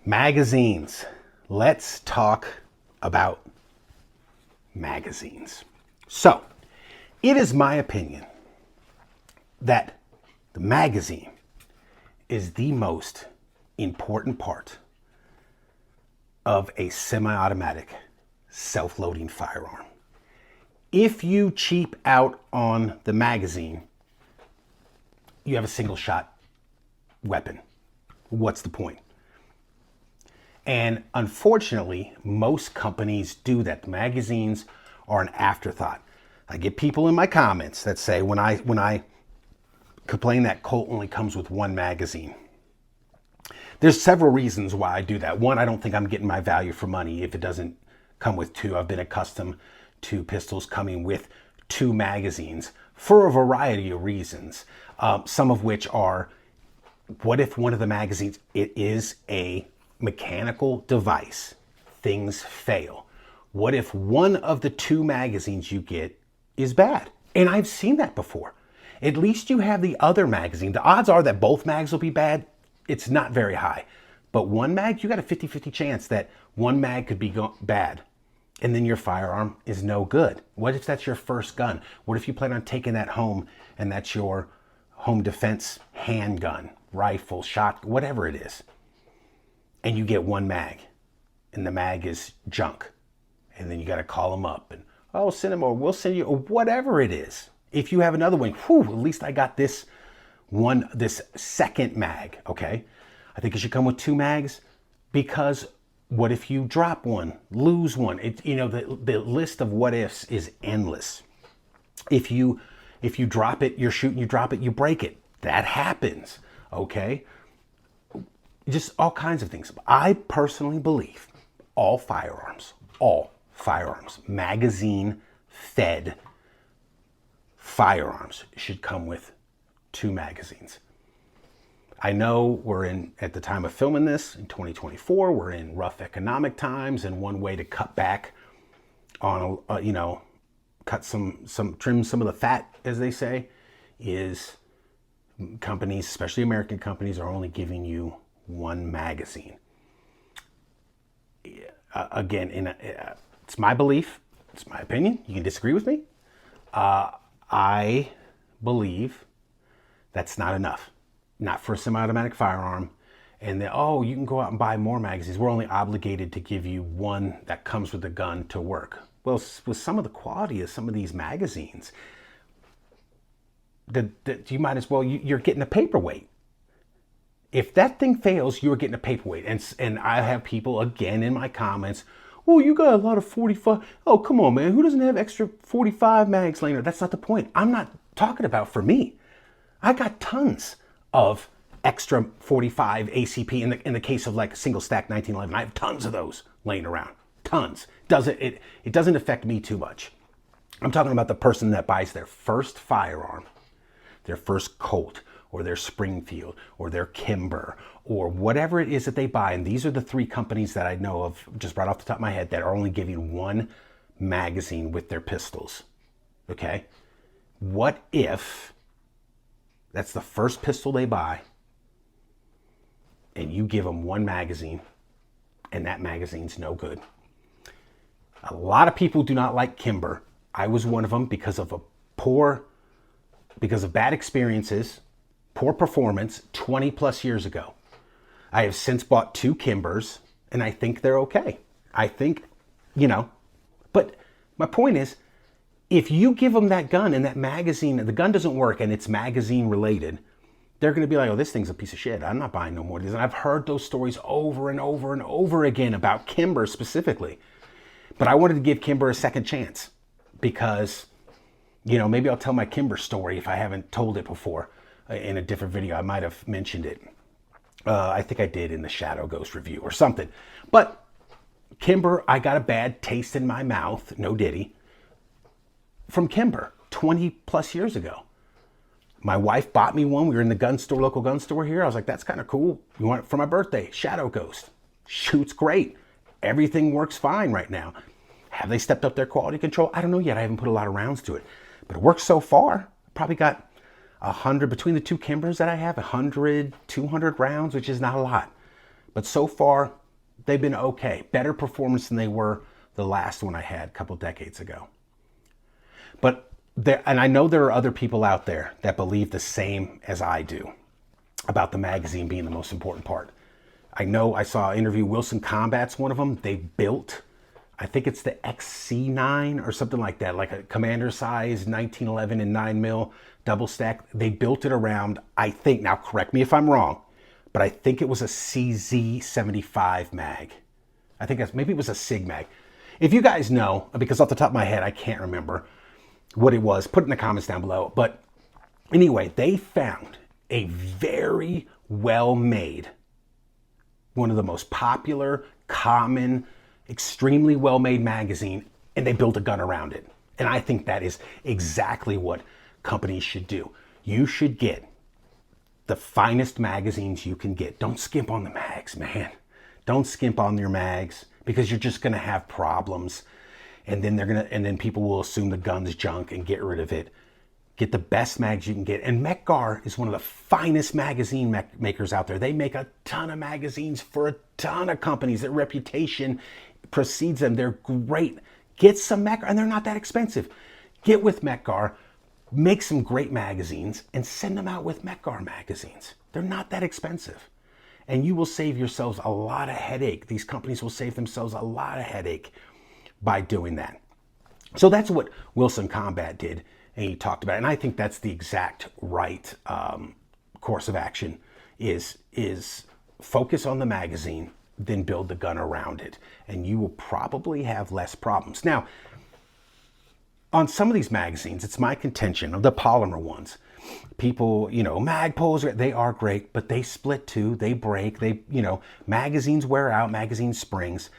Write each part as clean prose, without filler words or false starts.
Magazines. Let's talk about magazines. So, it is my opinion that the magazine is the most important part of a semi-automatic self-loading firearm. If you cheap out on the magazine, you have a single shot weapon. What's the point? And unfortunately, most companies do that. The magazines are an afterthought. I get people in my comments that say when I complain that Colt only comes with one magazine. There's several reasons why I do that. One, I don't think I'm getting my value for money if it doesn't come with two. I've been accustomed to pistols coming with two magazines for a variety of reasons. Some of which are, what if one of the magazines, it is a mechanical device, things fail? What if one of the two magazines you get is bad? And I've seen that before. At least you have the other magazine. The odds are that both mags will be bad. It's not very high. But one mag, you got a 50-50 chance that one mag could be bad. And then your firearm is no good. What if that's your first gun? What if you plan on taking that home and that's your home defense handgun, rifle, shot, whatever it is, and you get one mag and the mag is junk, and then you got to call them up and, oh, send them, or we'll send you, or whatever it is. If you have another one, whew, at least I got this second mag, okay? I think it should come with two mags, because what if you drop one, lose one? The list of what ifs is endless. If you drop it, you're shooting, you drop it, you break it. That happens, okay? Just all kinds of things. I personally believe all firearms, magazine-fed firearms should come with two magazines. I know at the time of filming this, in 2024, we're in rough economic times, and one way to cut back on, trim some of the fat, as they say, is companies, especially American companies, are only giving you one magazine. Again, it's my belief, it's my opinion. You can disagree with me. I believe that's not enough. Not for a semi-automatic firearm. And then, oh, you can go out and buy more magazines. We're only obligated to give you one that comes with the gun to work. Well, with some of the quality of some of these magazines, you might as well, you're getting a paperweight. If that thing fails, you're getting a paperweight. And I have people, again, in my comments, oh, you got a lot of 45. Oh, come on, man. Who doesn't have extra 45 mags laying there? That's not the point. I'm not talking about for me. I got tons of extra 45 ACP in the case of like a single stack 1911. I have tons of those laying around. Tons. It doesn't affect me too much. I'm talking about the person that buys their first firearm, their first Colt, or their Springfield, or their Kimber, or whatever it is that they buy. And these are the three companies that I know of, just right off the top of my head, that are only giving one magazine with their pistols. Okay? What if that's the first pistol they buy, and you give them one magazine, and that magazine's no good? A lot of people do not like Kimber. I was one of them because of bad experiences, poor performance 20 plus years ago. I have since bought two Kimbers, and I think they're okay. I think, but my point is, if you give them that gun and that magazine, the gun doesn't work and it's magazine related, they're going to be like, oh, this thing's a piece of shit. I'm not buying no more of these. And I've heard those stories over and over and over again about Kimber specifically. But I wanted to give Kimber a second chance because, maybe I'll tell my Kimber story if I haven't told it before in a different video. I might have mentioned it. I think I did in the Shadow Ghost review or something. But Kimber, I got a bad taste in my mouth, no diddy, from Kimber 20 plus years ago. My wife bought me one. We were in the local gun store here. I was like, that's kind of cool. You want it for my birthday? Shadow Ghost. Shoots great. Everything works fine right now. Have they stepped up their quality control? I don't know yet. I haven't put a lot of rounds to it. But it works so far. Probably got 100, between the two Kimbers that I have, 100, 200 rounds, which is not a lot. But so far, They've been okay. Better performance than they were the last one I had a couple decades ago. But there, and I know there are other people out there that believe the same as I do about the magazine being the most important part. I know I saw an interview, Wilson Combat's one of them. They built, I think it's the XC9 or something like that, like a commander size 1911 and 9mm double stack. They built it around, I think, now correct me if I'm wrong, but I think it was a CZ75 mag. I think that's, maybe it was a SIG mag. If you guys know, because off the top of my head, I can't remember what it was, put it in the comments down below. But anyway, they found a very well-made, one of the most popular, common, extremely well-made magazine, and they built a gun around it. And I think that is exactly what companies should do. You should get the finest magazines you can get. Don't skimp on the mags, man. Don't skimp on your mags, because you're just going to have problems. And then people will assume the gun's junk and get rid of it. Get the best mags you can get. And Mec-Gar is one of the finest magazine makers out there. They make a ton of magazines for a ton of companies. Their reputation precedes them. They're great. Get some Mec-Gar, and they're not that expensive. Get with Mec-Gar, make some great magazines, and send them out with Mec-Gar magazines. They're not that expensive. And you will save yourselves a lot of headache. These companies will save themselves a lot of headache by doing that. So that's what Wilson Combat did, and he talked about it. And I think that's the exact right course of action, is focus on the magazine, then build the gun around it, and you will probably have less problems. Now, on some of these magazines, it's my contention, of the Polymer ones, people, Magpoles, they are great, but they split too, they break, magazines wear out, magazine springs.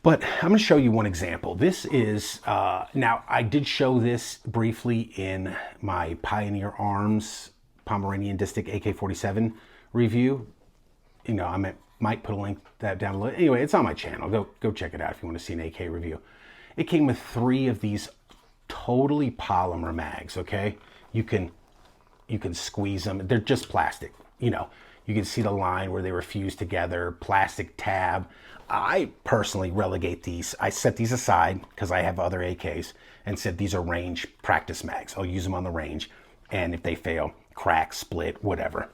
But I'm going to show you one example. This is, now I did show this briefly in my Pioneer Arms Pomeranian Distic AK-47 review. I might put a link that down below. Anyway, it's on my channel. Go check it out if you want to see an AK review. It came with 3 of these totally polymer mags, okay? You can squeeze them. They're just plastic, You can see the line where they were fused together, plastic tab. I personally relegate these. I set these aside because I have other AKs and said these are range practice mags. I'll use them on the range, and if they fail, crack, split, whatever.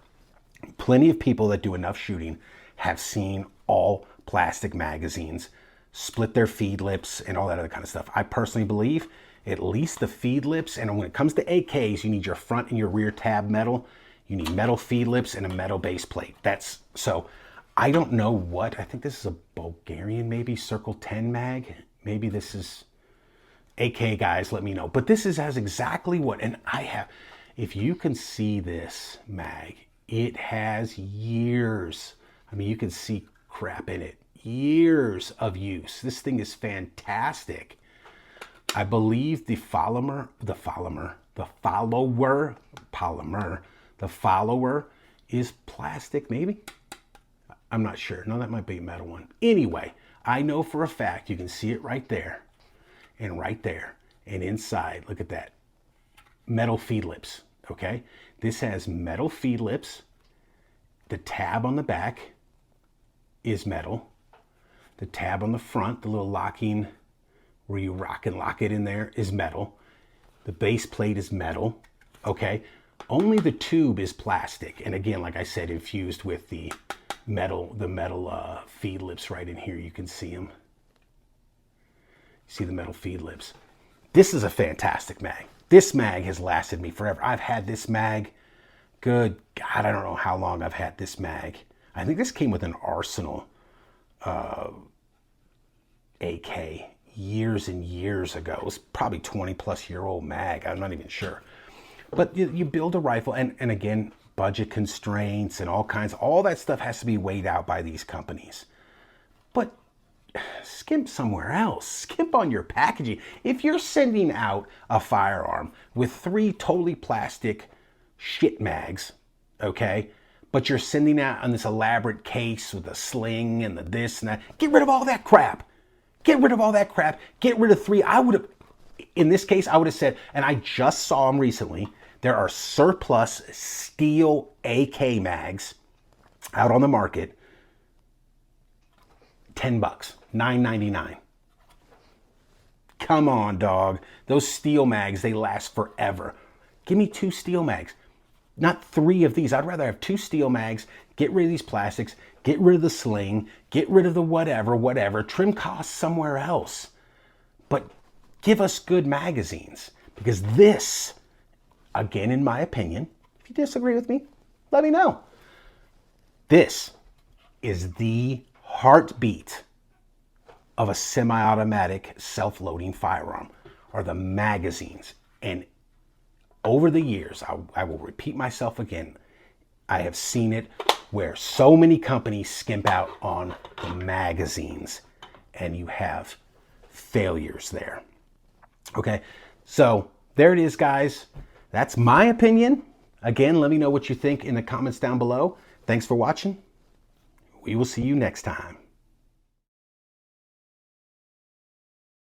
Plenty of people that do enough shooting have seen all plastic magazines split their feed lips and all that other kind of stuff. I personally believe at least the feed lips, and when it comes to AKs, you need your front and your rear tab metal. You need metal feed lips and a metal base plate. So I don't know what, I think this is a Bulgarian, maybe Circle 10 mag. Maybe this is AK, guys, let me know. But this has exactly what, and if you can see this mag, it has years. You can see crap in it. Years of use. This thing is fantastic. I believe the follower is plastic, maybe? I'm not sure. No, that might be a metal one. Anyway, I know for a fact, you can see it right there, and inside, look at that. Metal feed lips, okay? This has metal feed lips. The tab on the back is metal. The tab on the front, the little locking, where you rock and lock it in there, is metal. The base plate is metal, okay? Only the tube is plastic. And again, like I said, infused with the metal feed lips right in here. You can see them. See the metal feed lips. This is a fantastic mag. This mag has lasted me forever. I've had this mag, good God, I don't know how long I've had this mag. I think this came with an Arsenal AK years and years ago. It was probably 20-plus-year-old mag. I'm not even sure. But you build a rifle, and again, budget constraints and all that stuff has to be weighed out by these companies. But skimp somewhere else. Skimp on your packaging. If you're sending out a firearm with 3 totally plastic shit mags, okay, but you're sending out on this elaborate case with a sling and the this and that, get rid of all that crap. Get rid of all that crap. Get rid of 3. In this case, I would have said, and I just saw them recently, there are surplus steel AK mags out on the market. $10, $9.99. Come on, dog. Those steel mags, they last forever. Give me 2 steel mags, not 3 of these. I'd rather have 2 steel mags, get rid of these plastics, get rid of the sling, get rid of the whatever, trim costs somewhere else. But give us good magazines, because this, again, in my opinion, if you disagree with me, let me know. This is the heartbeat of a semi-automatic self-loading firearm, are the magazines. And over the years, I will repeat myself again, I have seen it where so many companies skimp out on the magazines and you have failures there. Okay, so there it is, guys. That's my opinion. Again, let me know what you think in the comments down below. Thanks for watching. We will see you next time.